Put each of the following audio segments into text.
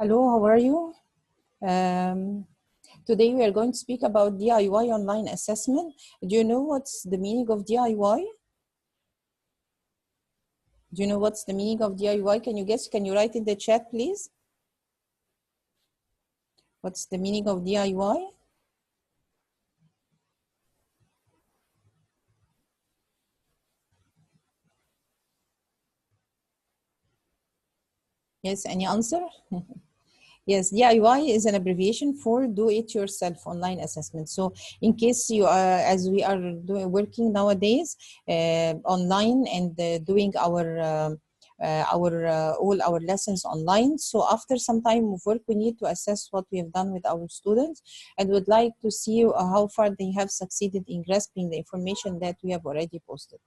Hello, how are you? Um, Today we are going to speak about DIY online assessment. Do you know what's the meaning of DIY? Do you know what's the meaning of DIY? Can you guess? Can you write in the chat, please? What's the meaning of DIY? Yes, any answer? Yes, DIY is an abbreviation for do-it-yourself online assessment. So in case you are, as we are working nowadays online and doing all our lessons online. So after some time of work, we need to assess what we have done with our students and would like to see how far they have succeeded in grasping the information that we have already posted.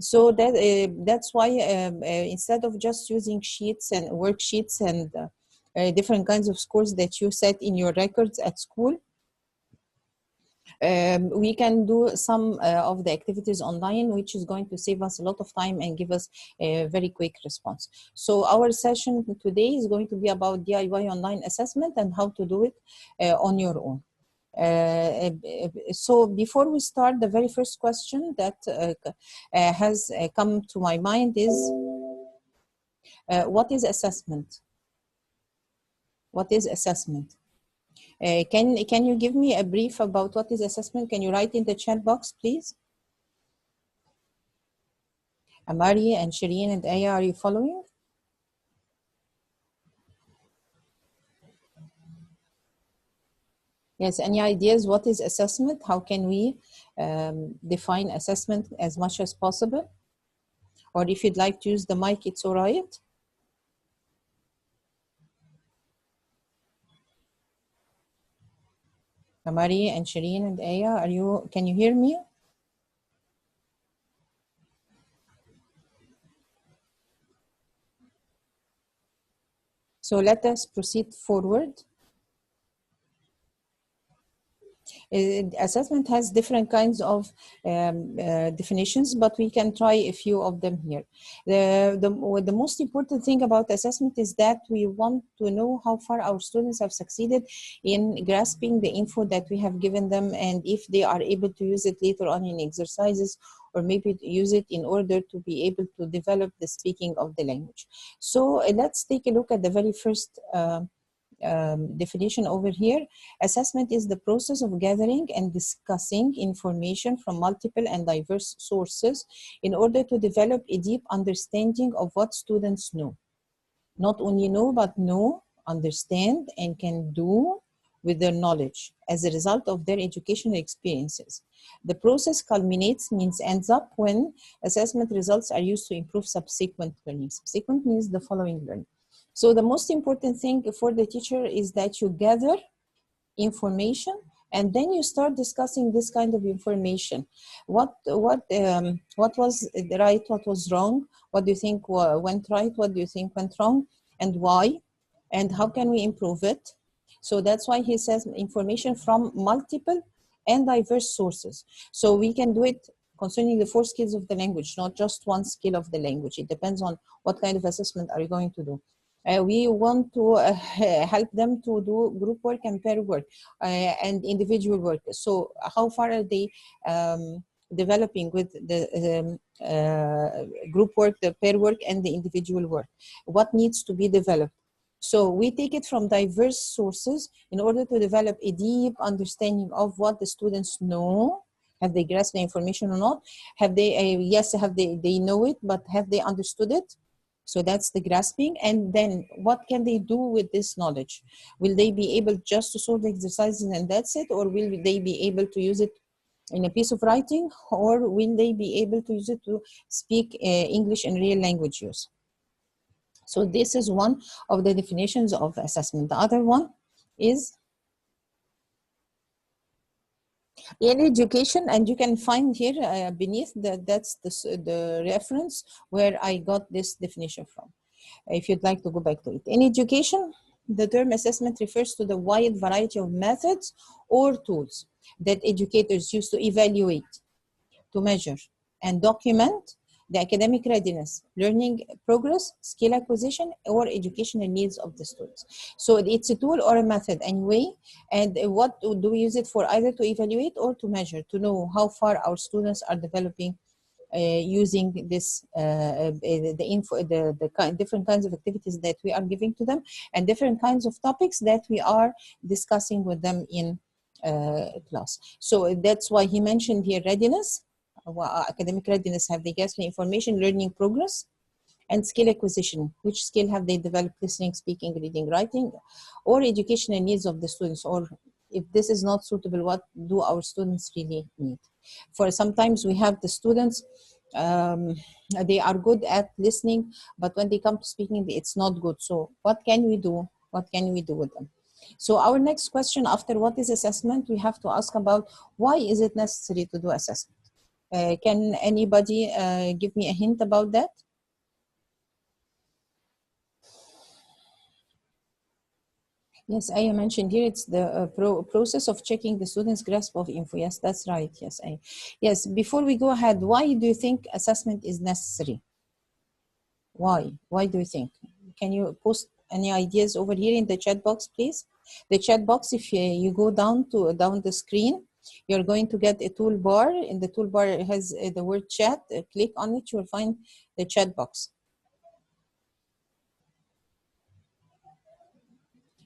So that's why instead of just using sheets and worksheets and different kinds of scores that you set in your records at school, we can do some of the activities online, which is going to save us a lot of time and give us a very quick response. So our session today is going to be about DIY online assessment and how to do it on your own. So before we start, the very first question that has come to my mind is, what is assessment? What is assessment? Can you give me a brief about what is assessment? Can you write in the chat box, please? Amari and Shireen and Aya, are you following? Yes, any ideas? What is assessment? How can we define assessment as much as possible? Or if you'd like to use the mic, it's all right. Amari and Shireen and Aya, can you hear me? So let us proceed forward. Assessment has different kinds of definitions, but we can try a few of them here. The most important thing about assessment is that we want to know how far our students have succeeded in grasping the info that we have given them, and if they are able to use it later on in exercises, or maybe use it in order to be able to develop the speaking of the language. So let's take a look at the very first definition over here. Assessment is the process of gathering and discussing information from multiple and diverse sources in order to develop a deep understanding of what students know. Not only know, but know, understand, and can do with their knowledge as a result of their educational experiences. The process culminates, means ends up, when assessment results are used to improve subsequent learning. Subsequent means the following learning. So the most important thing for the teacher is that you gather information and then you start discussing this kind of information. What was right, what was wrong, what do you think went right, what do you think went wrong, and why, and how can we improve it? So that's why he says information from multiple and diverse sources. So we can do it concerning the 4 skills of the language, not just one skill of the language. It depends on what kind of assessment are you going to do. We want to help them to do group work and pair work and individual work. So how far are they developing with the group work, the pair work, and the individual work? What needs to be developed? So we take it from diverse sources in order to develop a deep understanding of what the students know. Have they grasped the information or not? Have they, yes, they know it, but have they understood it? So that's the grasping. And then what can they do with this knowledge? Will they be able just to solve the exercises and that's it? Or will they be able to use it in a piece of writing? Or will they be able to use it to speak English and real language use? So this is one of the definitions of assessment. The other one is in education, and you can find here beneath that's the reference where I got this definition from, if you'd like to go back to it. In education, the term assessment refers to the wide variety of methods or tools that educators use to evaluate, to measure, and document the academic readiness, learning progress, skill acquisition, or educational needs of the students. So it's a tool or a method anyway. And what do we use it for? Either to evaluate or to measure, to know how far our students are developing using this different kinds of activities that we are giving to them, and different kinds of topics that we are discussing with them in class. So that's why he mentioned here readiness, academic readiness. Have they gathered information, learning progress, and skill acquisition? Which skill have they developed? Listening, speaking, reading, writing, or educational needs of the students? Or if this is not suitable, what do our students really need? For sometimes we have the students, they are good at listening, but when they come to speaking, it's not good. So what can we do? What can we do with them? So our next question after what is assessment, we have to ask about why is it necessary to do assessment? Can anybody give me a hint about that? Yes, I mentioned here it's the process of checking the student's grasp of info. Yes, that's right. Yes, yes. Before we go ahead, why do you think assessment is necessary? Why? Why do you think? Can you post any ideas over here in the chat box, please? The chat box, if you go down the screen, you're going to get a toolbar. In the toolbar, it has the word chat. Click on it, you will find the chat box.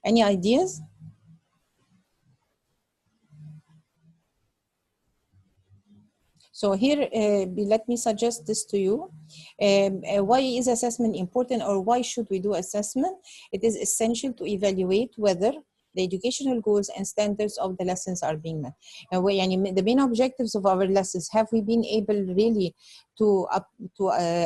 Any ideas? So here, let me suggest this to you. Why is assessment important, or why should we do assessment? It is essential to evaluate whether the educational goals and standards of the lessons are being met. The main objectives of our lessons, have we been able really to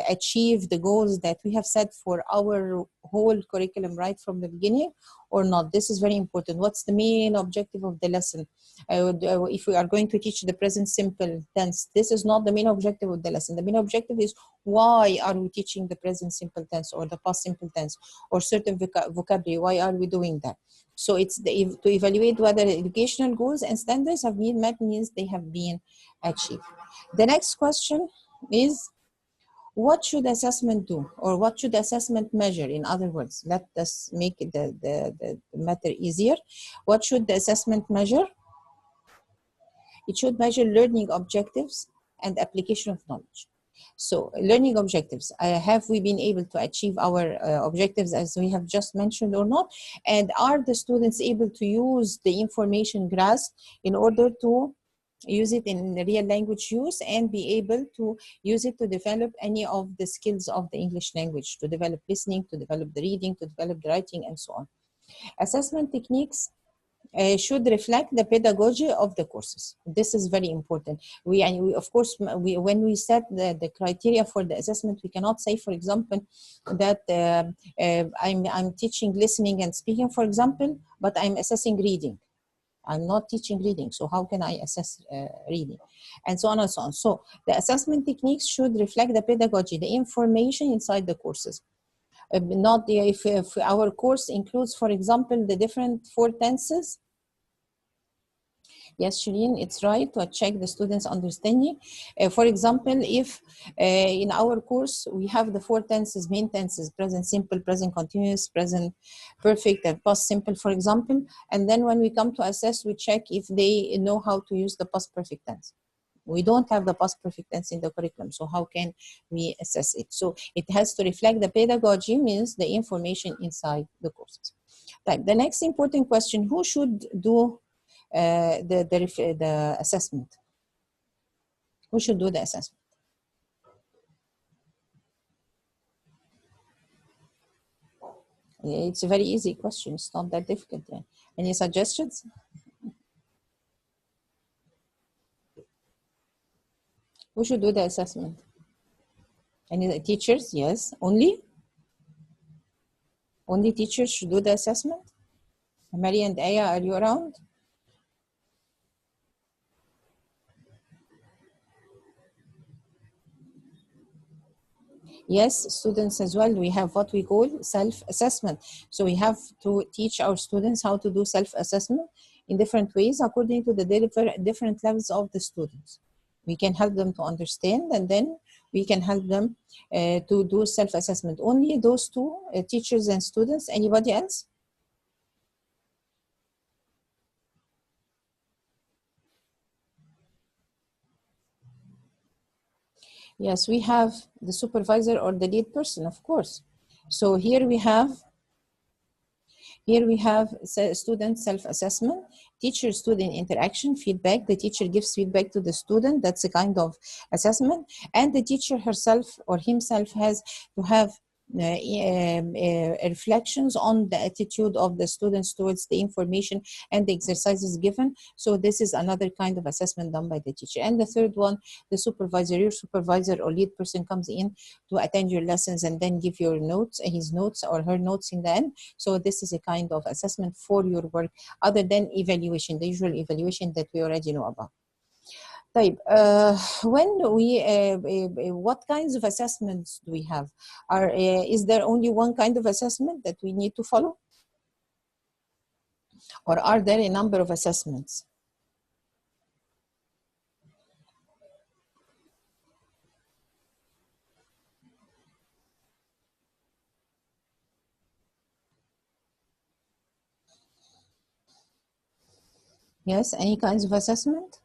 achieve the goals that we have set for our whole curriculum right from the beginning or not? This is very important. What's the main objective of the lesson? If we are going to teach the present simple tense, this is not the main objective of the lesson. The main objective is why are we teaching the present simple tense or the past simple tense or certain vocabulary? Why are we doing that? So it's to evaluate whether educational goals and standards have been met, means they have been achieved. The next question is, what should assessment do, or what should assessment measure? In other words, let us make the matter easier. What should the assessment measure? It should measure learning objectives and application of knowledge. So learning objectives, have we been able to achieve our objectives as we have just mentioned or not? And are the students able to use the information grasped in order to use it in real language use and be able to use it to develop any of the skills of the English language, to develop listening, to develop the reading, to develop the writing, and so on. Assessment techniques should reflect the pedagogy of the courses. This is very important. Of course, when we set the criteria for the assessment, we cannot say, for example, that I'm teaching listening and speaking, for example, but I'm assessing reading. I'm not teaching reading, so how can I assess reading? And so on and so on. So the assessment techniques should reflect the pedagogy, the information inside the courses. Not if our course includes, for example, the different 4 tenses. Yes, Shireen, it's right to check the students' understanding. For example, if in our course we have the 4 tenses, main tenses, present simple, present continuous, present perfect, and past simple, for example, and then when we come to assess, we check if they know how to use the past perfect tense. We don't have the past perfect tense in the curriculum, so how can we assess it? So it has to reflect the pedagogy, means the information inside the courses. The next important question, who should do the assessment? Who should do the assessment? It's a very easy question. It's not that difficult. Any suggestions? Who should do the assessment? Any teachers? Yes. Only teachers should do the assessment? Mary and Aya, are you around? Yes, students as well. We have what we call self-assessment. So we have to teach our students how to do self-assessment in different ways according to the different levels of the students. We can help them to understand, and then we can help them to do self-assessment. Only those two, teachers and students. Anybody else? Yes, we have the supervisor or the lead person, of course. So here we have student self-assessment, teacher-student interaction, feedback. The teacher gives feedback to the student. That's a kind of assessment. And the teacher herself or himself has to have reflections on the attitude of the students towards the information and the exercises given. So this is another kind of assessment done by the teacher. And the third one, the supervisor, your supervisor or lead person comes in to attend your lessons and then give your notes, his notes or her notes in the end. So this is a kind of assessment for your work other than evaluation, the usual evaluation that we already know about. طيب, when we what kinds of assessments do we have? Is there only one kind of assessment that we need to follow? Or are there a number of assessments? Yes, any kinds of assessment?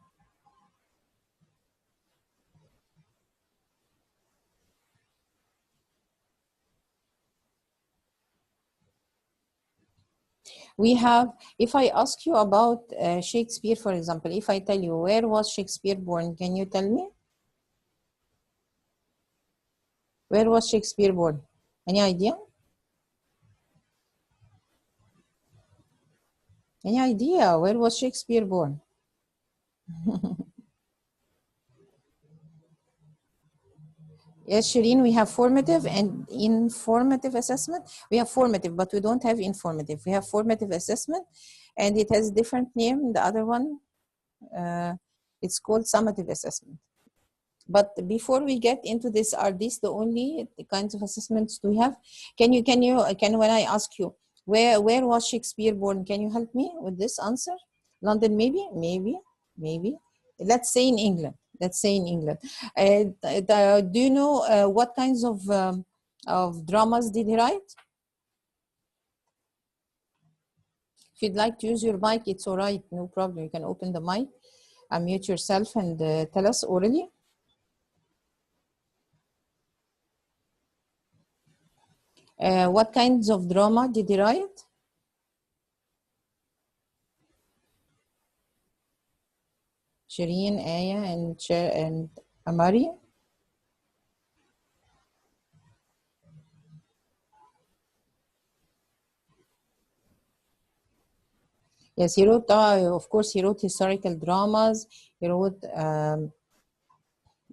We have, if I ask you about Shakespeare, for example, if I tell you, where was Shakespeare born? Can you tell me? Where was Shakespeare born? Any idea? Any idea? Where was Shakespeare born? Yes, Shireen, we have formative and informative assessment. We have formative, but we don't have informative. We have formative assessment, and it has a different name. The other one, it's called summative assessment. But before we get into this, are these the only kinds of assessments we have? Can when I ask you, where was Shakespeare born? Can you help me with this answer? London, maybe. Let's say in England. Let's say in England. Do you know what kinds of dramas did he write? If you'd like to use your mic, it's all right. No problem. You can open the mic, unmute yourself, and tell us orally. What kinds of drama did he write? Shireen, Aya, and Amari. Yes, he wrote, of course, he wrote historical dramas, he wrote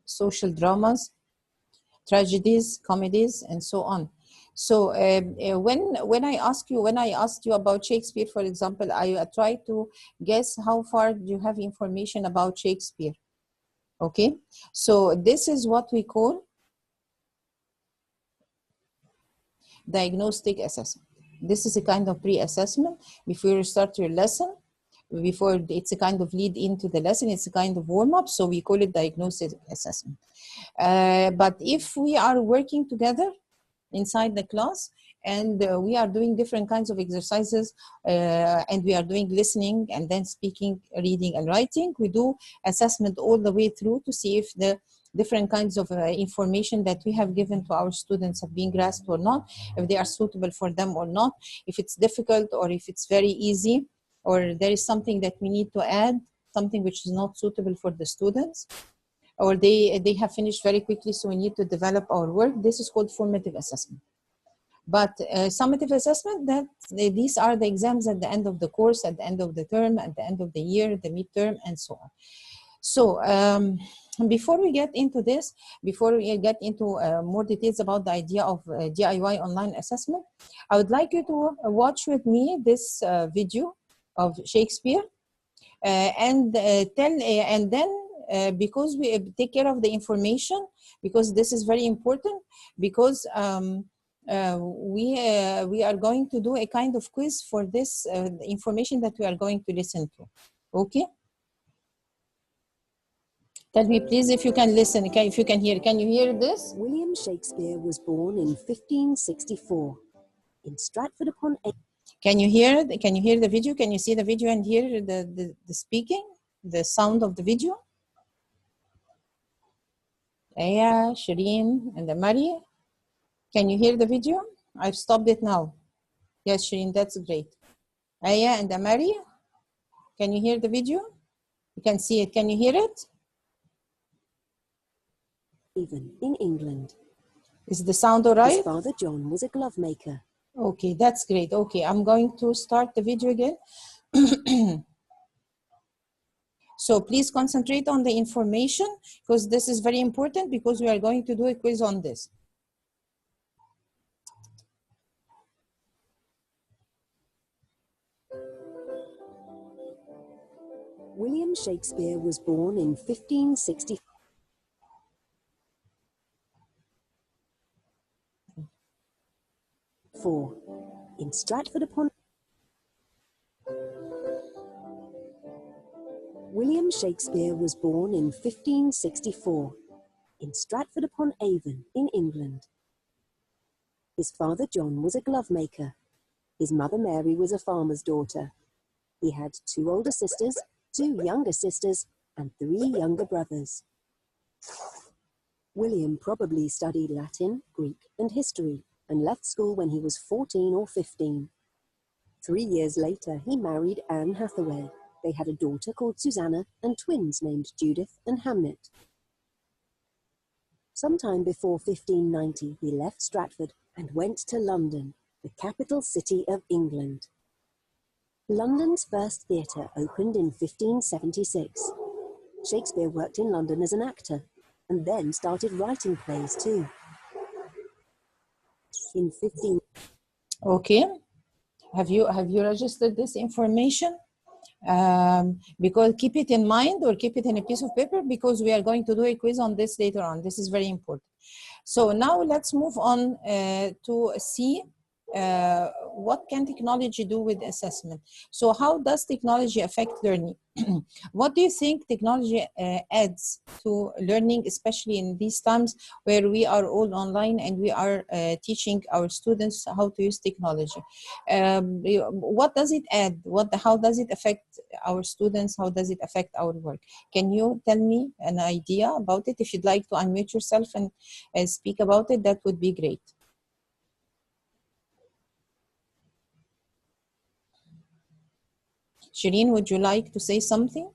social dramas, tragedies, comedies, and so on. So when I asked you about Shakespeare, for example, I try to guess how far do you have information about Shakespeare. Okay, so this is what we call diagnostic assessment. This is a kind of pre-assessment before you start your lesson. Before it's a kind of lead into the lesson, it's a kind of warm-up, so we call it diagnostic assessment. But if we are working together inside the class and we are doing different kinds of exercises and we are doing listening and then speaking, reading and writing, we do assessment all the way through to see if the different kinds of information that we have given to our students have been grasped or not, if they are suitable for them or not, if it's difficult or if it's very easy, or there is something that we need to add, something which is not suitable for the students, or they have finished very quickly, so we need to develop our work. This is called formative assessment. But summative assessment, that these are the exams at the end of the course, at the end of the term, at the end of the year, the midterm, and so on. So before we get into this, before we get into more details about the idea of DIY online assessment, I would like you to watch with me this video of Shakespeare and then because we take care of the information, because this is very important, because we are going to do a kind of quiz for this information that we are going to listen to. Okay. Tell me, please, if you can listen, if you can hear. Can you hear this? William Shakespeare was born in 1564 in Stratford-upon-Avon. Can you hear? Can you hear the video? Can you see the video and hear the speaking, the sound of the video? Aya, Shireen, and Mari. Can you hear the video? I've stopped it now. Yes, Shireen, that's great. Aya and Mari, can you hear the video? You can see it. Can you hear it? In England. Is the sound all right? His father, John, was a glove maker. Okay, that's great. Okay, I'm going to start the video again. So please concentrate on the information because this is very important because we are going to do a quiz on this. William Shakespeare was born in 1564 in Stratford-upon. William Shakespeare was born in 1564 in Stratford-upon-Avon in England. His father, John, was a glove maker. His mother, Mary, was a farmer's daughter. He had 2 older sisters, 2 younger sisters, and 3 younger brothers. William probably studied Latin, Greek, and history, and left school when he was 14 or 15. 3 years later, he married Anne Hathaway. They had a daughter called Susanna and twins named Judith and Hamnet. Sometime before 1590, he left Stratford and went to London, the capital city of England. London's first theatre opened in 1576. Shakespeare worked in London as an actor and then started writing plays too. In 15... Okay, have you registered this information? Because keep it in mind or keep it in a piece of paper because we are going to do a quiz on this later on. This is very important. So now let's move on to see what can technology do with assessment. So how does technology affect learning? What do you think technology adds to learning, especially in these times where we are all online and we are teaching our students how to use technology? What does it add? How does it affect our students? How does it affect our work? Can you tell me an idea about it? If you'd like to unmute yourself and speak about it, that would be great. Shireen, would you like to say something?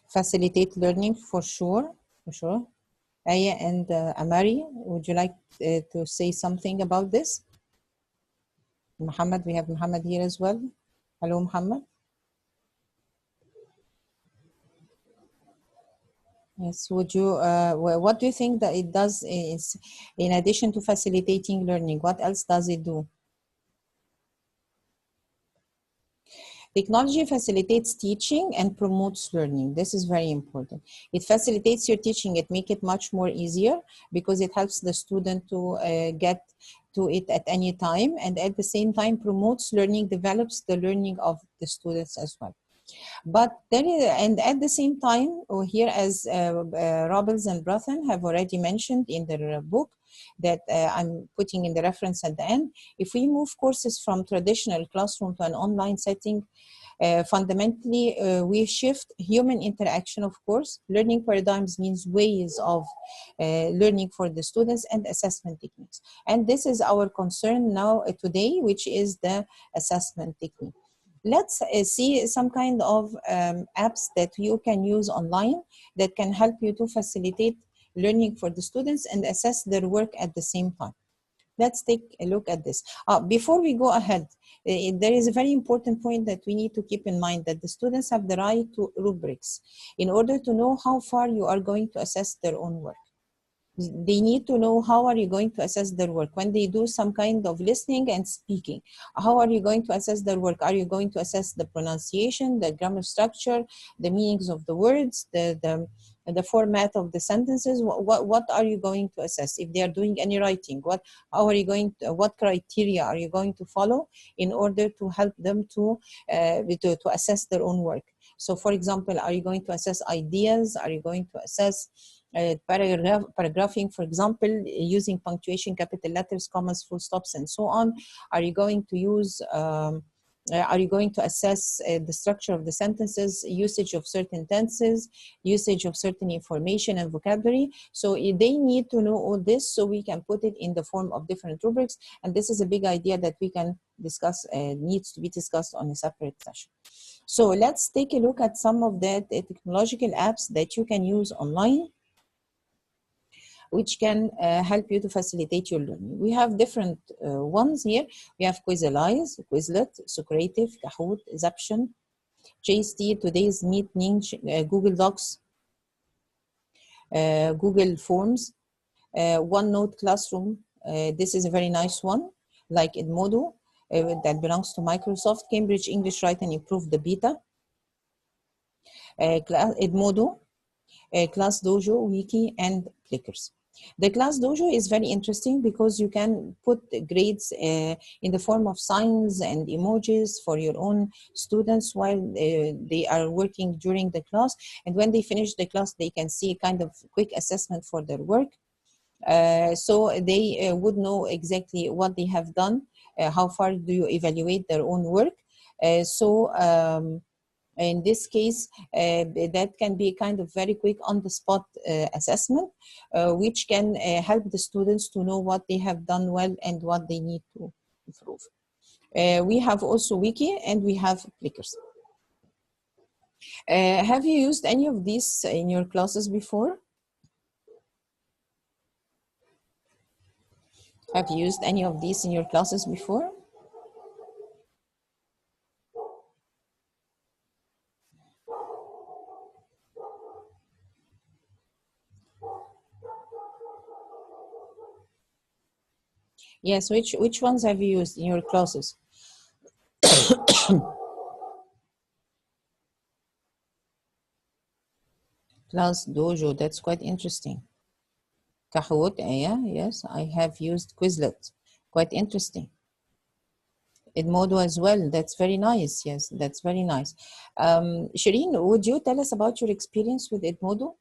Facilitate learning for sure, Aya and Amari, would you like to say something about this? Muhammad, we have Muhammad here as well. Hello, Muhammad. Yes, would you, what do you think that it does is, in addition to facilitating learning, what else does it do? Technology facilitates teaching and promotes learning. This is very important. It facilitates your teaching. It makes it much more easier because it helps the student to get to it at any time, and at the same time promotes learning, develops the learning of the students as well. But then, and at the same time, here as Robles and Brothen have already mentioned in their book that I'm putting in the reference at the end, if we move courses from traditional classroom to an online setting, fundamentally, we shift human interaction, of course. Learning paradigms means ways of learning for the students and assessment techniques. And this is our concern now today, which is the assessment technique. Let's see some kind of apps that you can use online that can help you to facilitate learning for the students and assess their work at the same time. Let's take a look at this. Before we go ahead, there is a very important point that we need to keep in mind, that the students have the right to rubrics in order to know how far you are going to assess their own work. They need to know how are you going to assess their work when they do some kind of listening and speaking. How are you going to assess their work? Are you going to assess the pronunciation, the grammar structure, the meanings of the words, the format of the sentences? What are you going to assess? If they are doing any writing, how are you going to, what criteria are you going to follow in order to help them to assess their own work? So for example, are you going to assess ideas? Are you going to assess paragraphing, for example, using punctuation, capital letters, commas, full stops, and so on? Are you going to use are you going to assess the structure of the sentences, usage of certain tenses, usage of certain information and vocabulary? So they need to know all this so we can put it in the form of different rubrics. And this is a big idea that we can discuss, needs to be discussed on a separate session. So let's take a look at some of the technological apps that you can use online, which can help you to facilitate your learning. We have different ones here. We have Quizalize, Quizlet, Socrative, Kahoot, Zaption, JST, Today's Meeting, Google Docs, Google Forms, OneNote Classroom. This is a very nice one, like Edmodo, that belongs to Microsoft, Cambridge English Write and Improve the Beta, Edmodo, Class Dojo, Wiki, and Clickers. The Class Dojo is very interesting because you can put grades in the form of signs and emojis for your own students while they are working during the class. And when they finish the class, they can see kind of quick assessment for their work. So they would know exactly what they have done, how far do you evaluate their own work. In this case, that can be kind of very quick on-the-spot assessment, which can help the students to know what they have done well and what they need to improve. We have also Wiki and we have Clickers. Have you used any of these in your classes before? Have you used any of these in your classes before? Yes, which ones have you used in your classes? Class Dojo, that's quite interesting. Kahoot, yeah, yes, I have used Quizlet, quite interesting. Edmodo as well, that's very nice, yes, that's very nice. Shireen, would you tell us about your experience with Edmodo?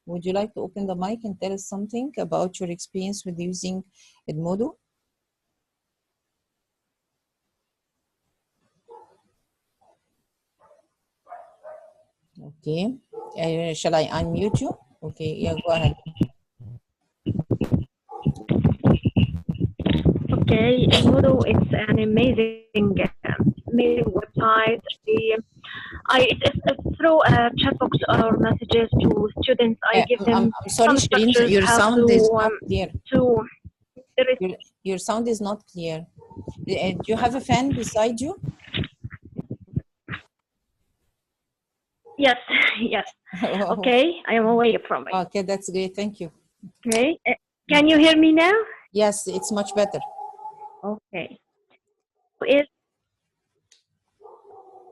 Would you like to open the mic and tell us something about your experience with using Edmodo? Okay, shall I unmute you? Okay, yeah, go ahead. Okay, Edmodo, it's an amazing website. It's through chat box or messages to students. I give them I'm sorry, Shireen, your sound is not clear. Your sound is not clear. Do you have a fan beside you? Yes, yes. Okay, I am away from it. Okay, that's great. Thank you. Okay, can you hear me now? Yes, it's much better. Okay.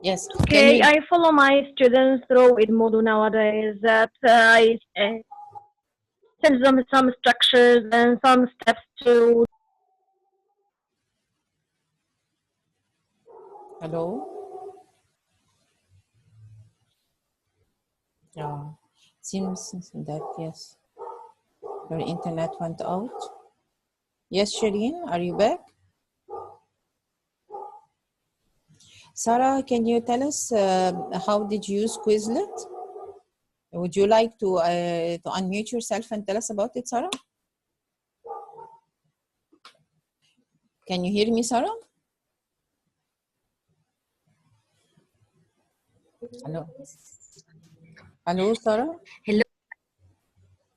Yes. Okay, I follow my students through Edmodo nowadays. That I send them some structures and some steps to. Hello. Yeah, seems that yes, your internet went out. Yes, Shireen, are you back? Sarah, can you tell us how did you use Quizlet? Would you like to unmute yourself and tell us about it, Sarah? Can you hear me, Sarah? Hello. Hello, Sarah. Hello.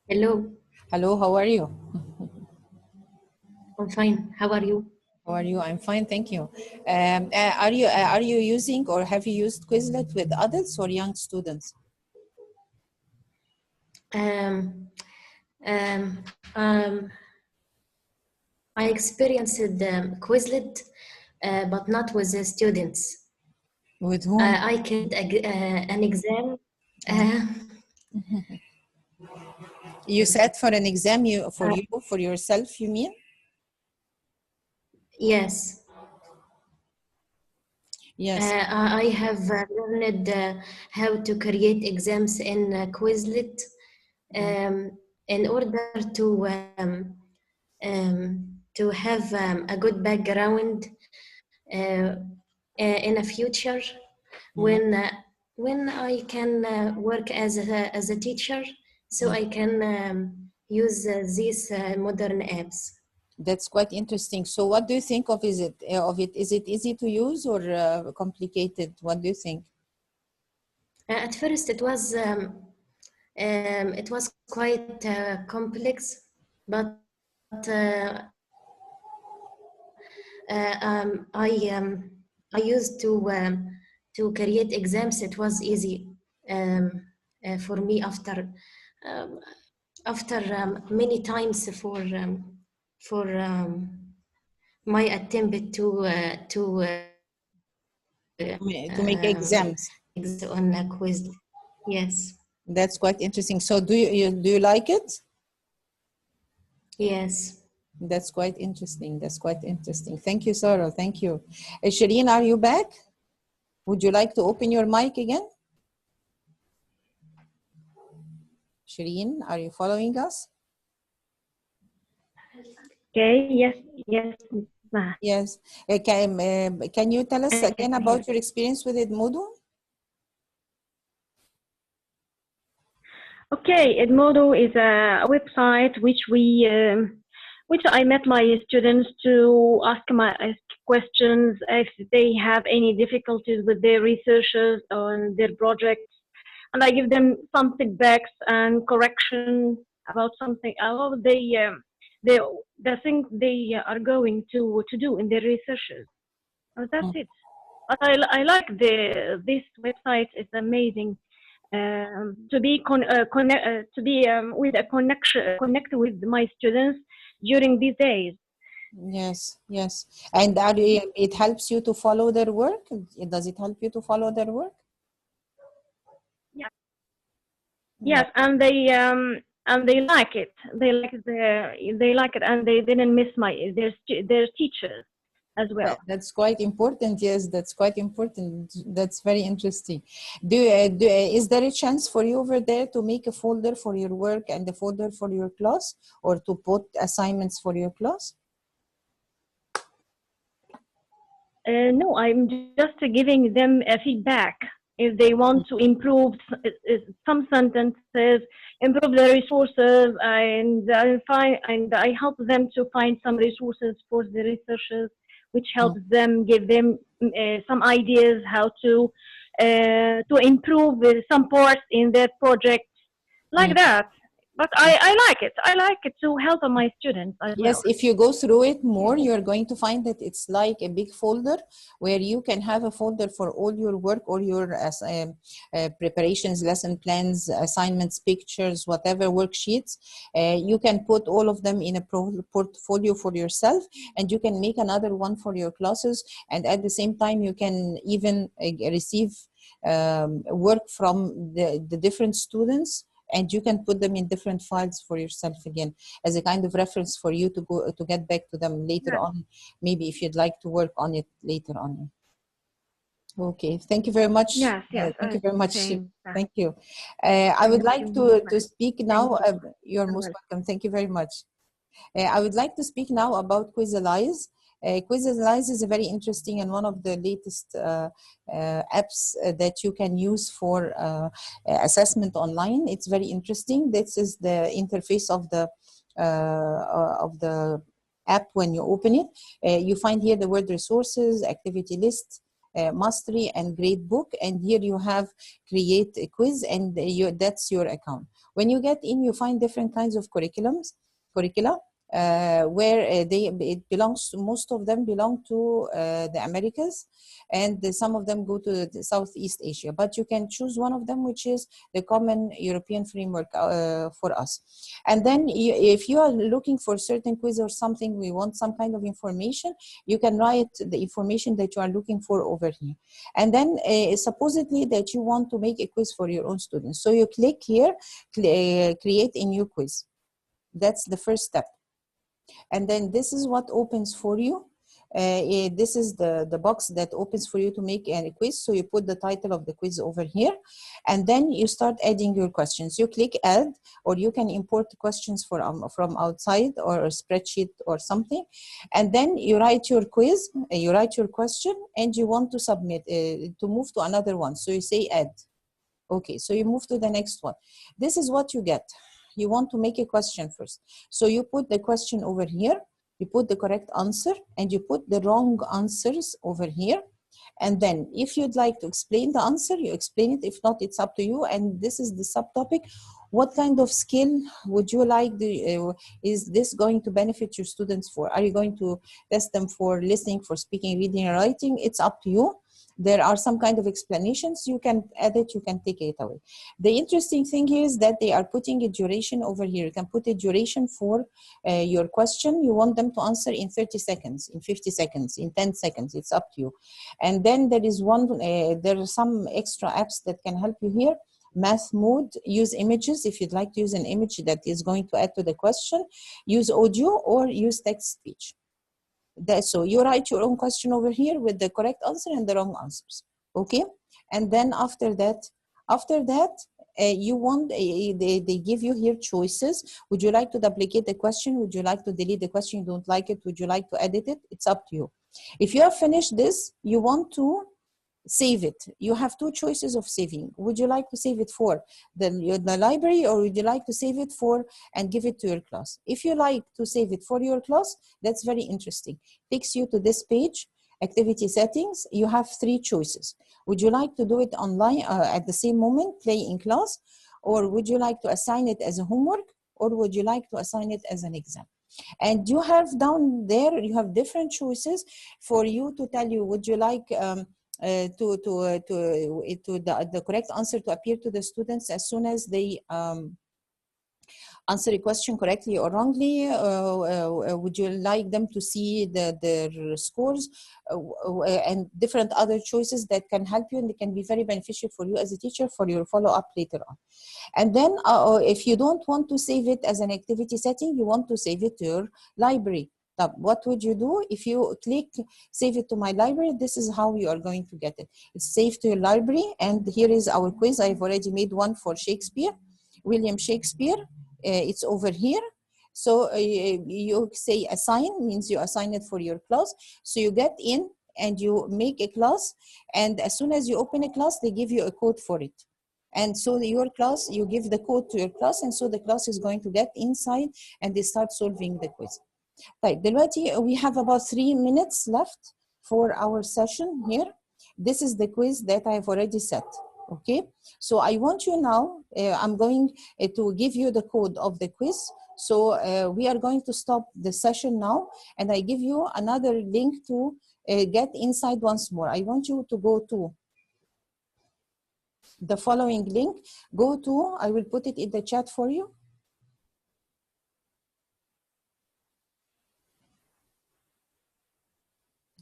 Hello. Hello, how are you? I'm fine. How are you? How are you? I'm fine, thank you. Are you using or have you used Quizlet with adults or young students? Um, um, I experienced Quizlet, but not with the students. With whom? I did an exam. You sat for an exam for yourself, you mean? Yes. Yes. I have learned how to create exams in Quizlet in order to have a good background in a future when I can work as a teacher, so I can use these modern apps. That's quite interesting. So what do you think of it? Is it easy to use or complicated? What do you think? At first, it was quite complex, but I used to create exams. It was easy for me um, after many times for my attempt To make exams. on a quiz. Yes. That's quite interesting. So do you like it? Yes. That's quite interesting. That's quite interesting. Thank you, Sarah. Thank you. Shireen, are you back? Would you like to open your mic again? Shireen, are you following us? Okay, yes, yes. Yes. Can you tell us again about your experience with Edmodo? Okay, Edmodo is a website which I met my students to ask questions if they have any difficulties with their researches on their projects, and I give them some feedbacks and correction about something about the things they are going to do in their researches. That's it. But I like this website. It's amazing. To be with a connect with my students during these days. Yes, yes. And it helps you to follow their work? Does it help you to follow their work? Yeah. Yes, and they like it. They like it, and they didn't miss their teachers as well. That's quite important. Yes, that's quite important. That's very interesting. Is there a chance for you over there to make a folder for your work and a folder for your class, or to put assignments for your class? No, I'm just giving them a feedback. If they want to improve some sentences, improve the resources, and I help them to find some resources for the researchers, which helps them, give them some ideas how to improve some parts in their project, like that. But I like it. I like it to help my students as well. Yes, if you go through it more, you're going to find that it's like a big folder where you can have a folder for all your work or your preparations, lesson plans, assignments, pictures, whatever worksheets. You can put all of them in a portfolio for yourself, and you can make another one for your classes. And at the same time, you can even receive work from the different students, and you can put them in different files for yourself again as a kind of reference for you to get back to them later on, maybe if you'd like to work on it later on. Okay, thank you very much. Yes, thank you very much. Thank you. I would like to speak now. You're most welcome. Thank you very much. I would like to speak now about Quizalize. Quizalize is a very interesting and one of the latest apps that you can use for assessment online. It's very interesting. This is the interface of the app when you open it. You find here the word resources, activity list, mastery, and grade book. And here you have create a quiz, and that's your account. When you get in, you find different kinds of curricula. where it belongs to, most of them belong to the Americas, and some of them go to the Southeast Asia. But you can choose one of them, which is the common European framework for us. And then if you are looking for a certain quiz or something, we want some kind of information, you can write the information that you are looking for over here. And then supposedly that you want to make a quiz for your own students. So you click here, create a new quiz. That's the first step. And then this is what opens for you. This is the box that opens for you to make a quiz. So you put the title of the quiz over here, and then you start adding your questions. You click add, or you can import questions from outside or a spreadsheet or something. And then you write your quiz, you write your question, and you want to submit, to move to another one. So you say add. Okay, so you move to the next one. This is what you get. You want to make a question first. So you put the question over here, you put the correct answer, and you put the wrong answers over here. And then if you'd like to explain the answer, you explain it. If not, it's up to you. And this is the subtopic. What kind of skill would you like? Is this going to benefit your students for? Are you going to test them for listening, for speaking, reading, and writing? It's up to you. There are some kind of explanations. You can add it, you can take it away. The interesting thing here is that they are putting a duration over here. You can put a duration for your question. You want them to answer in 30 seconds, in 50 seconds, in 10 seconds. It's up to you. And then there is there are some extra apps that can help you here. Math mode, use images if you'd like to use an image that is going to add to the question. Use audio or use text speech. So you write your own question over here with the correct answer and the wrong answers, okay? And then after that, you want, they give you here choices. Would you like to duplicate the question? Would you like to delete the question? You don't like it? Would you like to edit it? It's up to you. If you have finished this, you want to save it. You have two choices of saving. Would you like to save it for the library, or would you like to save it for and give it to your class? If you like to save it for your class, that's very interesting. Takes you to this page, activity settings. You have three choices. Would you like to do it online at the same moment, play in class, or would you like to assign it as a homework, or would you like to assign it as an exam? And you have down there, you have different choices for you to tell you, would you like the correct answer to appear to the students as soon as they answer a question correctly or wrongly? Would you like them to see their scores? And different other choices that can help you, and they can be very beneficial for you as a teacher for your follow-up later on. And then if you don't want to save it as an activity setting, you want to save it to your library. Now, what would you do? If you click save it to my library, this is how you are going to get it. It's saved to your library, and here is our quiz. I've already made one for Shakespeare, William Shakespeare. It's over here. So you say assign, means you assign it for your class. So you get in and you make a class, and as soon as you open a class, they give you a code for it. And so your class, you give the code to your class, and so the class is going to get inside and they start solving the quiz. Right, دلوقتي we have about 3 minutes left for our session here. This is the quiz that I've already set, okay? So I want you now, I'm going to give you the code of the quiz. So we are going to stop the session now, and I give you another link to get inside once more. I want you to go to the following link. Go to, I will put it in the chat for you.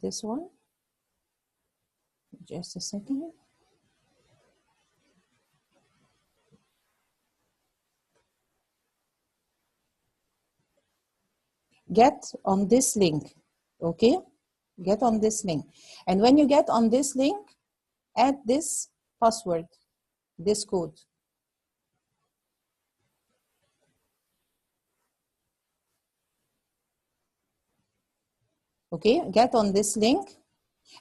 This one, just a second. Get on this link, okay? Get on this link. And when you get on this link, add this password, this code. Okay, get on this link,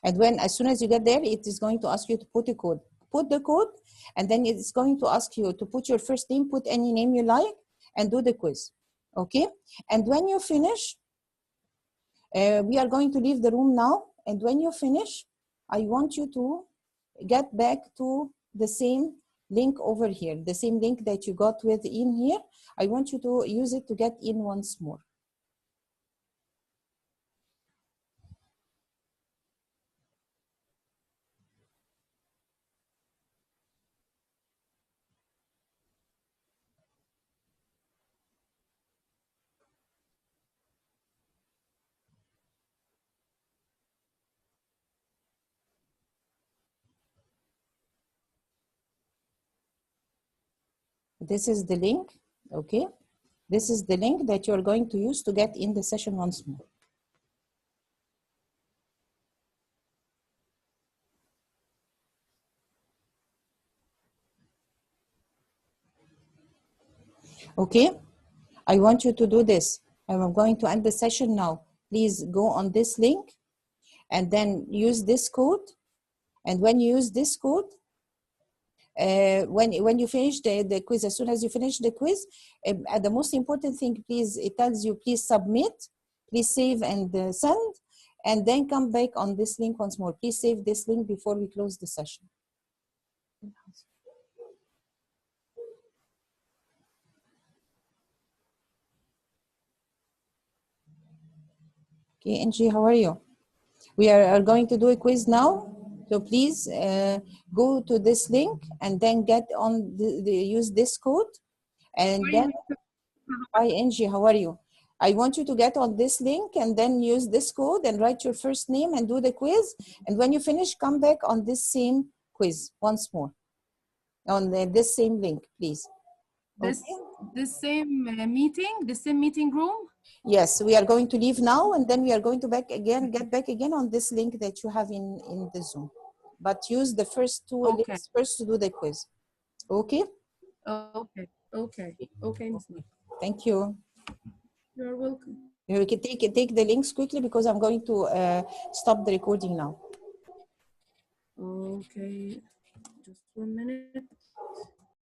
and as soon as you get there, it is going to ask you to put a code. Put the code, and then it's going to ask you to put your first name, put any name you like, and do the quiz. Okay, and when you finish, we are going to leave the room now, and when you finish, I want you to get back to the same link over here, the same link that you got with in here. I want you to use it to get in once more. This is the link, okay? This is the link that you're going to use to get in the session once more. Okay, I want you to do this. I'm going to end the session now. Please go on this link and then use this code. And when you use this code, when you finish the quiz, as soon as you finish the quiz, the most important thing, please, it tells you, please submit, please save and send, and then come back on this link once more. Please save this link before we close the session. Okay, Angie, how are you? We are going to do a quiz now. So please go to this link and then get on use this code. And then, hi Angie, how are you? I want you to get on this link and then use this code and write your first name and do the quiz. And when you finish, come back on this same quiz once more. On this same link, please. The same meeting room? Yes, we are going to leave now and then we are going to get back again on this link that you have in the Zoom. But use the first two links first to do the quiz. Okay? Okay, Ms. Lee. Thank you. You're welcome. You can take the links quickly because I'm going to stop the recording now. Okay, just 1 minute.